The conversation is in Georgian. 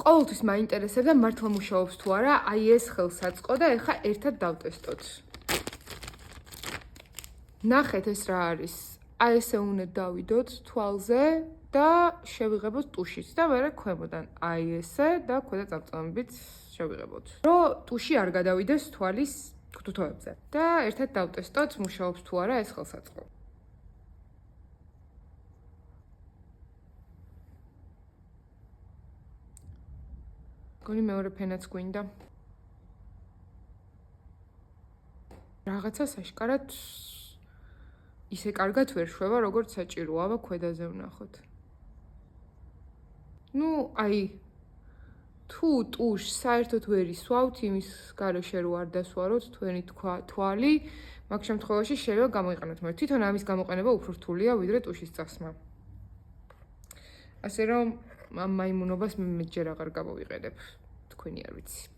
ყოველთვის მაინტერესებდა მართლა მუშაობს თუ არა, აი ეს ხელსაწყო და ეხლა ერთად დავტესტოთ. ნახეთ ეს რა არის. აი ესე უნდა დავიდოთ თვალზე და შევიღებოთ ტუშიც და მერე ქვემოდან აი ესე და ქვედა წამწამებით შევიღებოთ. რომ ტუში არ გადავიდეს თვალის თუთოებზე. და ერთად დავტესტოთ მუშაობს თუ არა ეს ხელსაწყო. გონი მეორე ფენაც გვინდა. რაღაცა საშკარად ისე კარგად ვერ შვება, როგორც საჭიროა, აბა ქვედაზე ვნახოთ. ნუ, აი, თუ ტუშს საერთოდ ვერ ისვავთ, იმის გარეშე რო არ დასვაროთ თქვენი თვალი, მაგ შემთხვევაში შეიძლება გამოიყენოთ, მაგრამ თვითონ ამის გამოყენება უფრო რთულია, ვიდრე ტუშის წასმა. ასე რომ, ამ მაიმუნობას მე მეტჯერ აღარ გამოვიყენებ, თქვენი არ ვიცი.